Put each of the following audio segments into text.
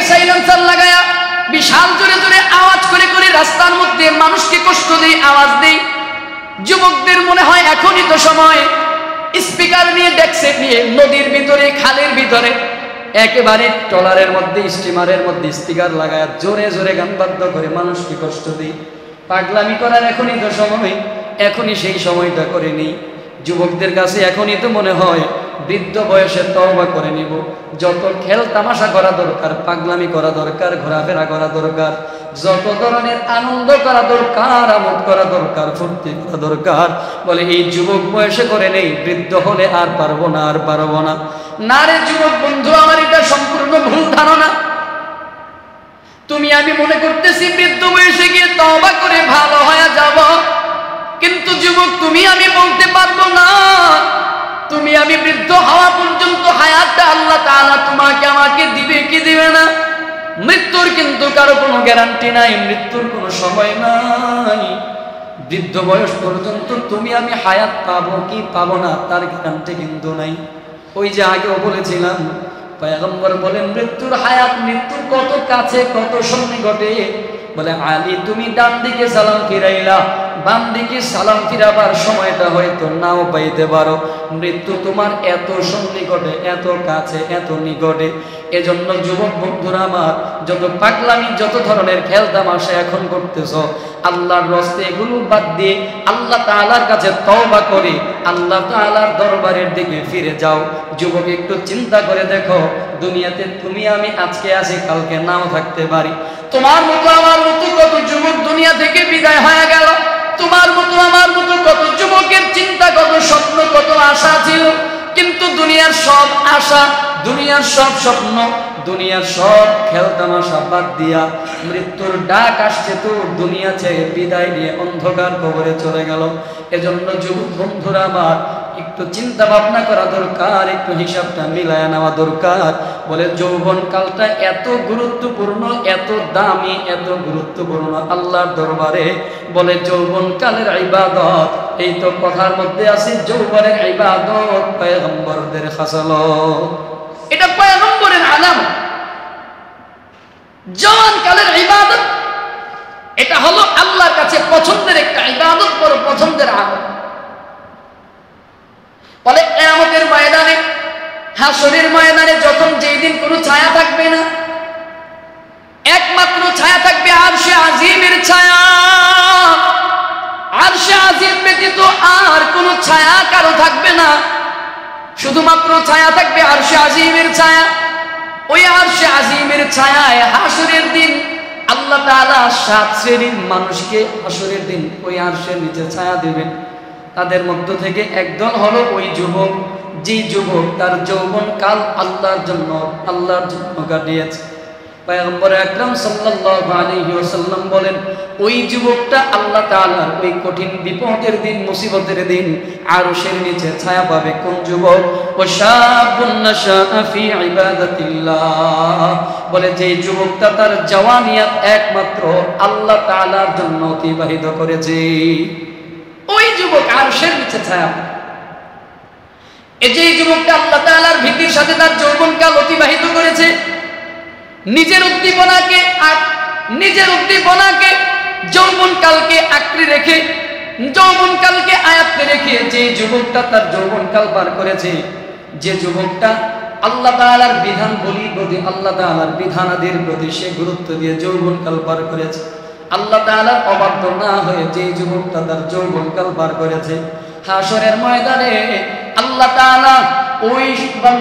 Silencer লাগায়া বিশাল জোরে জোরে আওয়াজ করে করে রাস্তার মধ্যে মানুষকে কষ্ট দেই, আওয়াজ দেই। যুবকদের মনে হয় এখনই তো সময়, স্পিকার নিয়ে ডেস্ক নিয়ে নদীর ভিতরে খালের ভিতরে একেবারে ট্রলারের মধ্যে স্টিমারের মধ্যে স্পিকার লাগায় জোরে জোরে গান বাদ্য করে মানুষকে কষ্ট দিই। পাগলামি করার এখনই তো সময়, এখনই সেই সময়টা করে নিই। যুবকদের কাছে এখনই তো মনে হয় বৃদ্ধ বয়সে তওবা করে নিব। যত খেল তামাশা করা দরকার, পাগলামি করা দরকার, ঘোরাফেরা করা দরকার, যত ধরনের আনন্দ করা দরকার, আমোদ করা দরকার, ফুর্তি করা দরকার, বলে এই যুবক বয়সে করে নেই, বৃদ্ধ হলে আর পারবো না, আর পারবো না। না রে যুবক বন্ধু, আমার এটা সম্পূর্ণ ভুল ধারণা। তুমি আমি মনে করতেছি বৃদ্ধ বয়সে গিয়ে তওবা করে ভালো হয়ে যাব, কিন্তু যুবক তুমি আমি বলতে পারবো না। তুমি আমি বৃদ্ধ হওয়া পর্যন্ত হায়াতটা আল্লাহ তাআলা তোমাকে আমাকে দিবে কি দিবে না। মৃত্যুর কিন্তু কারো কোনো গ্যারান্টি নাই, মৃত্যুর কোনো সময় নাই। বৃদ্ধ বয়স পর্যন্ত তুমি আমি হায়াত পাবো কি পাবো না তার গ্যারান্টি কিন্তু নাই। ওই যে আগেও বলেছিলাম, পয়গম্বর বলেন মৃত্যুর হায়াত, মৃত্যুর কত কাছে কত সন্নিকটে। বলে আলী তুমি ডান দিকে সালাম ফিরাইলা, বাম দিকে সালাম ফিরাবার সময়টা হয়তো নাও পাইতে পারো। মৃত্যু তোমার এত সন্নিকটে, এত কাছে, এত নিকটে। এজন্য যুবক বন্ধুরা আমার, যত পাগলামি, যত ধরনের খেলতামাশা এখন করতেছ, আল্লাহর রাস্তে এগুলো বাদ দিয়ে আল্লাহ তাআলার কাছে তওবা করে আল্লাহ তাআলার দরবারের দিকে ফিরে যাও। যুবক একটু চিন্তা করে দেখো, দুনিয়াতে তুমি আমি আজকে আছি, কালকে নাও থাকতে পারি। তোমার মতো আমার মতো কত যুবক দুনিয়া থেকে বিদায় হয়ে গেল। তোমার মতো আমার মতো কত যুবকের চিন্তা, কত স্বপ্ন, কত আশা ছিল, কিন্তু দুনিয়ার সব আশা, দুনিয়ার সব স্বপ্ন, দুনিয়ার সব খেলতামাশা বাদ দিয়া মৃত্যুর ডাক আসছে তো দুনিয়া ছেড়ে বিদায় নিয়ে অন্ধকার কবরে চলে গেল। এজন্য যুবক বন্ধুরা আমার, একটু চিন্তা ভাবনা করা দরকার, একটু হিসাবটা মিলায় নেওয়া দরকার। বলে যৌবন কালটা এত গুরুত্বপূর্ণ, এত দামি, এত গুরুত্বপূর্ণ আল্লাহর দরবারে। বলে যৌবন কালের ইবাদত, এই তো কথার মধ্যে আছে যৌবনের ইবাদত পয়গম্বরদের খাসালত, এটা পয়গম্বরের আলামত। জওয়ান কালের ইবাদত এটা হলো আল্লাহর কাছে পছন্দের একটা ইবাদত, বড় পছন্দের আমল। বলে কিয়ামতের ময়দানে, হাসরের ময়দানে যখন যেই দিন কোনো ছায়া থাকবে না, একমাত্র ছায়া থাকবে আরশে আজিমের ছায়া। আরশে আজিম ব্যতীত আর কোনো ছায়া কারো থাকবে না, শুধুমাত্র ছায়া থাকবে আরশে আজিমের ছায়া। ওই আরশে আজিমের ছায়ায় হাসরের দিন আল্লাহ তাআলা 7 শ্রেণীর মানুষকে হাসরের দিন ওই আরশের নিচে ছায়া দিবেন। তাদের মধ্য থেকে একদল হলো ওই যুবক, যে যুবক তার যৌবন কাল আল্লাহর জন্য কাটিয়েছে। পয়গম্বর আকরাম সাল্লাল্লাহু আলাইহি ওয়াসাল্লাম বলেন, ওই যুবকটা আল্লাহ তাআলার ওই কঠিন বিপদের দিন, মুসিবতের দিন আরশের নিচে ছায়া পাবে। কোন যুবক? ওয়াশাবুন নাশাআ ফি ইবাদাতিল্লাহ, বলে যে যুবকটা তার জওয়ানিয়াত একমাত্র আল্লাহ তাআলার জন্য অতিবাহিত করেছে, ওই যুবক আরশের নিচে ছায়া। এই যে যুবকটা আল্লাহ তাআলার ভীতির সাথে তার যৌবনকাল অতিবাহিত করেছে, নিজের উদ্দীপনাকে যৌবনকালকে আঁকড়ে রেখে, যৌবনকালকে আয়াত্তে রেখে যে যুবকটা তার যৌবনকাল পার করেছে, যে যুবকটা আল্লাহ তাআলার বিধান বলি প্রতি, আল্লাহ তাআলার বিধানাদির প্রতি সে গুরুত্ব দিয়ে যৌবনকাল পার করেছে, আল্লাহ তাআলার অবাধ্য না হয়ে যে যুবকটা তার যৌবনকাল পার করেছে, হাসরের ময়দানে আল্লাহ তাআলা ওই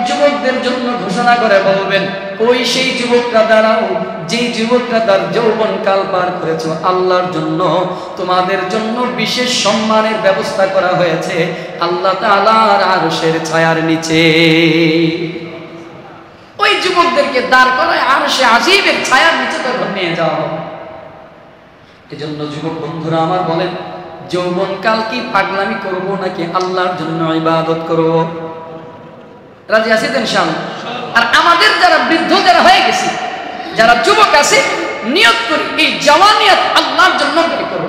যুবকদের জন্য ঘোষণা করে বলবেন, ওই সেই যুবকরা দাঁড়াও, যে যুবকরা তার যৌবনকাল পার করেছো আল্লাহর জন্য, তোমাদের জন্য বিশেষ সম্মানের ব্যবস্থা করা হয়েছে আল্লাহ তাআলার আরশের ছায়ার নিচে। ওই যুবকদেরকে দাঁড় করায় আরশে আজিমের ছায়ার নিচে তখন নিয়ে যাওয়া হবে। এজন্য যুবক বন্ধুরা আমার বলেন, যৌবনকাল কি পাগলামি করব নাকি আল্লাহর জন্য ইবাদত করব? রাজি আছি তো ইনশাআল্লাহ? আর আমাদের যারা বৃদ্ধ যারা হয়ে গেছি, যারা যুবক আছে, নিয়ত করি এই জওয়ানিয়ত আল্লাহর জন্য ব্যয় করব।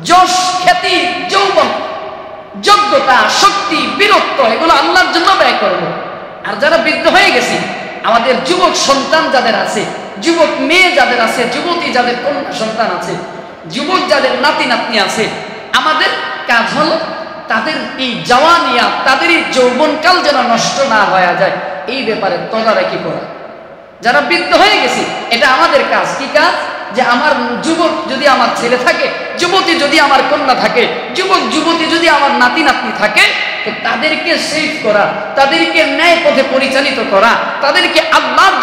যশ, খ্যাতি, যৌবন, যোগ্যতা, শক্তি, বীরত্ব এগুলো আল্লাহর জন্য ব্যয় করব। আর যারা বৃদ্ধ হয়ে গেছি, আমাদের যুবক সন্তান যাদের আছে যুবক মেয়ে যাদের আছে, যুবতী যাদের কন্যা সন্তান আছে, যুবক যাদের নাতি নাতনি আছে, আমাদের কাজ হলো তাদের এই জওয়ানিয়া, তাদের এই যৌবনকাল যেন নষ্ট না হয়ে যায়, এই ব্যাপারে তদারকি করা। যারা বৃদ্ধ হয়ে গেছি, এটা আমাদের কাজ। কি কাজ? যে আমার যুবক যদি আমার ছেলে থাকে, যুবতী যদি আমার কন্যা থাকে, যুবক যুবতী যদি আমার নাতি নাতনি থাকে, তো তাদেরকে সেভ করা, তাদেরকে ন্যায় পথে পরিচালিত করা, তাদেরকে আল্লাহর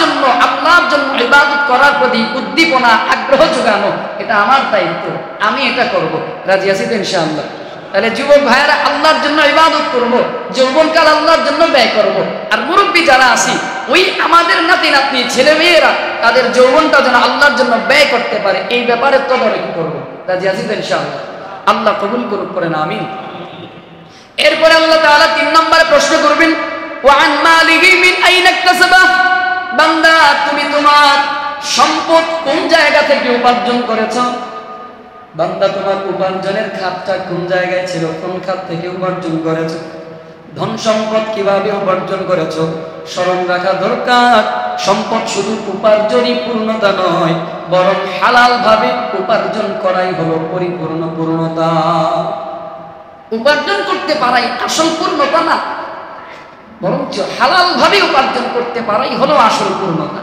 জন্য ইবাদত করার প্রতি উদ্দীপনা, আগ্রহ যোগানো, এটা আমার দায়িত্ব। আমি এটা করব। রাজি আছি তো ইনশাআল্লাহ? তাহলে যুবক ভাইয়েরা আল্লাহর জন্য ইবাদত করব, যৌবনকাল আল্লাহর জন্য ব্যয় করব। আর মুরব্বী যারা আছি, ওই আমাদের নাতি নাতনি ছেলে মেয়েরা তাদের যৌবনটা যেন আল্লাহর জন্য ব্যয় করতে পারে, এই ব্যাপারে তদারকি করব। রাজি আছি তো ইনশাআল্লাহ? আল্লাহ কবুল করুক, করেন আমিন। এরপরে আল্লাহ তাআলা 3 নম্বরে প্রশ্ন করবেন, ওয়া আন মালিহি মিন আইনা ইকতাসাবা। বান্দা, তুমি তোমার সম্পদ কোন জায়গা থেকে উপার্জন করেছো? বান্দা, তোমার উপার্জনের খাতটা কোন জায়গায় ছিল? কোন খাত থেকে উপার্জন করেছো? ধন সম্পদ কিভাবে উপার্জন করেছো? স্মরণ রাখা দরকার, সম্পদ শুধু উপার্জনই পূর্ণতা নয়, বরং হালাল ভাবে উপার্জন করাই হলো পরিপূর্ণ পূর্ণতা। উপার্জন করতে পারাই আসল পূর্ণতা না, বরং হালাল ভাবে উপার্জন করতে পারাই হলো আসল পূর্ণতা।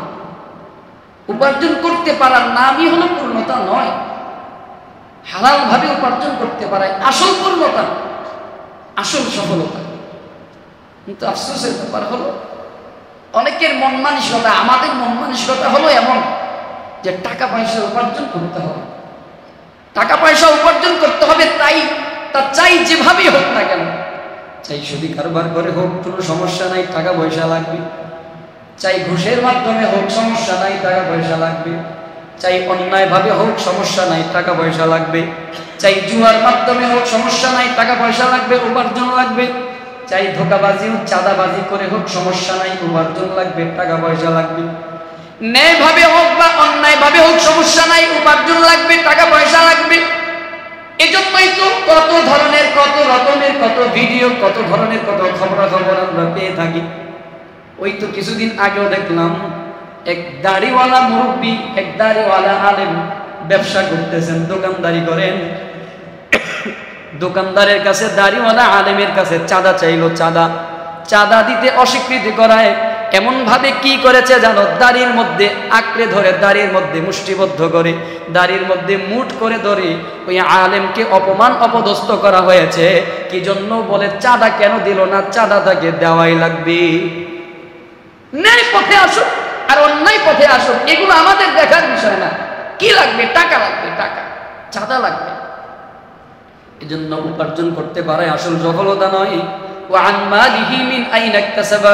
উপার্জন করতে পারার নামই হলো পূর্ণতা নয়, হালাল ভাবে উপার্জন করতে পারাই আসল পূর্ণতা, আসল সফলতা। কিন্তু আফসোসের ব্যাপার হলো অনেকের মন মানসিকতা, আমাদের মন মানসিকতা হলো এমন যে টাকা পয়সা উপার্জন করতে হবে, টাকা পয়সা উপার্জন করতে হবে, তাই তা চাই যেভাবেই হোক না কেন, চাই সুদি কারবার করে হোক কোনো সমস্যা নাই, টাকা পয়সা লাগবে, চাই ঘুষের মাধ্যমে হোক সমস্যা নাই, টাকা পয়সা লাগবে, চাই অন্যায় ভাবে হোক সমস্যা নাই, টাকা পয়সা লাগবে, চাই জুয়ার মাধ্যমে হোক সমস্যা নাই, টাকা পয়সা লাগবে, উপার্জন লাগবে, চাই ধোঁকাবাজি ও চাঁদাবাজি করে হোক সমস্যা নাই, উপার্জন লাগবে, টাকা পয়সা লাগবে, ন্যায় ভাবে হোক বা অন্যায় ভাবে হোক সমস্যা নাই, উপার্জন লাগবে, টাকা পয়সা লাগবে। এজন্যই তো কত ধরনের, কত রকমের, কত ভিডিও, কত ধরনের, কত খবরাখবর আমরা পেয়ে থাকি। ওই তো কিছুদিন আগেও দেখলাম এক দাড়িওয়ালা মুরব্বী, এক দাড়িওয়ালা আলেম ব্যবসা করতেছেন, দোকানদারি করেন। দোকানদারের কাছে, দাড়িওয়ালা আলেমের কাছে চাঁদা চাইলো, চাঁদা দিতে অস্বীকৃতি করায় এমন ভাবে কি করেছে জানো? দাড়ির মধ্যে আঁকড়ে ধরে, দাড়ির মধ্যে মুষ্টিবদ্ধ করে, দাড়ির মধ্যে মুঠ করে ধরে ওই আলেমকে অপমান অপদস্থ করা হয়েছে। কি জন্য? বলে চাঁদা কেন দিল না, চাঁদা তাকে দেওয়াই লাগবে। ন্যায় পথে আসুক আর অন্যায় পথে আসুক, এগুলো আমাদের দেখার বিষয় না। কি লাগবে? টাকা লাগবে, টাকা, চাঁদা লাগবে। এজন্য উপার্জন করতে পারে আসল সফলতা নয়। ওয়া আন মালিহি মিন আইনা ইকতাসাবা।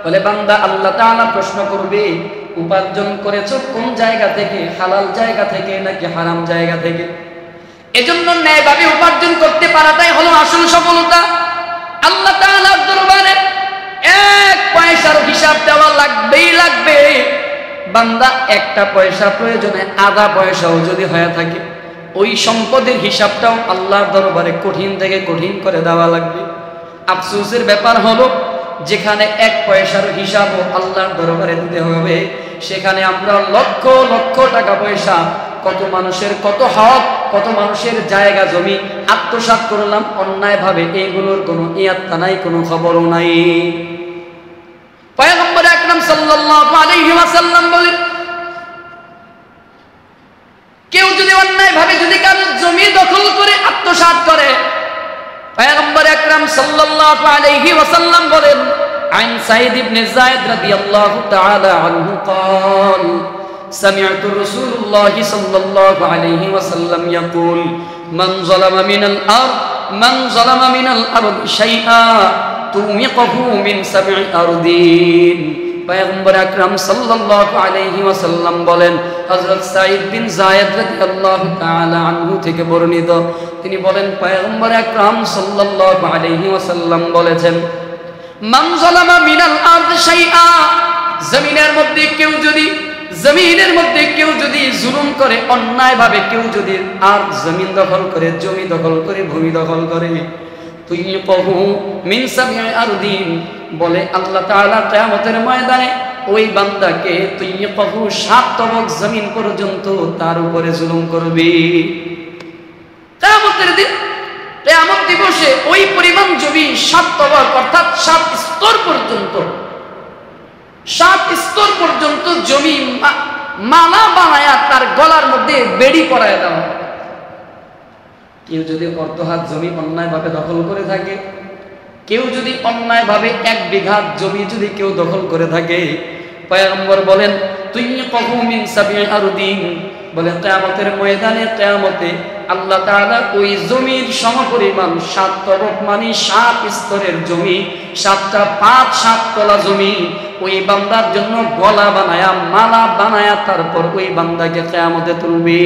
বলে বান্দা, আল্লাহ তাআলা প্রশ্ন করবে উপার্জন করেছো কোন জায়গা থেকে, হালাল জায়গা থেকে নাকি হারাম জায়গা থেকে? এজন্য ন্যায়ভাবে উপার্জন করতে পারাটাই হলো আসল সফলতা। আল্লাহ তাআলার দরবারে এক পয়সার হিসাব দেওয়া লাগবেই লাগবে। বান্দা, একটা পয়সা প্রয়োজনে আধা পয়সাও যদি হয়ে থাকে, ওই সম্পদের হিসাবটাও আল্লাহর দরবারে কঠিন থেকে কঠিন করে দেওয়া লাগবে। আফসোসের ব্যাপার হলো যেখানে এক পয়সার হিসাবও আল্লাহর দরবারে দিতে হবে, সেখানে আমরা লক্ষ লক্ষ টাকা পয়সা, কত মানুষের কত হক, কত মানুষের জায়গা জমি আত্মসাৎ করলাম অন্যায় ভাবে, এইগুলোর কোনো ইয়াত্তা নাই, কোনো খবরও নাই। পয়গম্বর আকরাম সাল্লাল্লাহু আলাইহি ওয়াসাল্লাম বলেন, কেউ যদি অন্যায় ভাবে যদি কারো জমি দখল করে আত্মসাৎ করে, পয়গম্বর আকরাম সাল্লাল্লাহু আলাইহি ওয়াসাল্লাম বলেন, আন সাঈদ ইবনে যায়েদ রাদিয়াল্লাহু তাআলা আনহু قال سمعت رسول الله صلى الله عليه وسلم يقول من ظلم من الارض شيئا توقه من 7 أرضين। পয়গম্বর আকরাম সাল্লাল্লাহু আলাইহি ওয়াসাল্লাম বলেন, হযরত সাঈদ বিন যায়েদ রাদিয়াল্লাহু তাআলা আনহু থেকে বর্ণিত, তিনি বলেন পয়গম্বর আকরাম সাল্লাল্লাহু আলাইহি ওয়াসাল্লাম বলেছেন, মান যালামা মিনাল আরদ শাইআ, জমিনের মধ্যে কেউ যদি জুলুম করে, অন্যায় ভাবে কেউ যদি আর জমিন দখল করে, জমি দখল করে, ভূমি দখল করে, তুইকহু মিন 7 আরদিন, বলে আল্লাহ তাআলা কিয়ামতের ময়দানে ওই বান্দাকে তুই কহু 7 তবক জমিন পর্যন্ত তার উপরে জুলুম করবি। কিয়ামতের দিন, কিয়ামত দিবসে ওই পরিমাণ জমি 7 তবক অর্থাৎ 7 স্তর পর্যন্ত, 7 স্তর পর্যন্ত জমি মালা বানায়া তার গলার মধ্যে বেড়ি পরায় দেওয়া। কেউ যদি অর্ধ হাত জমি অন্যায়ভাবে দখল করে থাকে, কেউ যদি অন্যায়ভাবে 1 বিঘা জমি যদি কেউ দখল করে থাকে, পয়গম্বর বলেন তুই কহু মিন সাবঈ আরদিন, বলে কিয়ামতের ময়দানে, কিয়ামতে আল্লাহ তাআলা ওই জমির সমপরিমাণ 7 তবক মানে 7 স্তরের জমি, 7টা 5-7 তলা জমি ওই বান্দার জন্য গলা বানায়া মালা বানায়া তারপর ওই বান্দাকে কিয়ামতে তুলবে।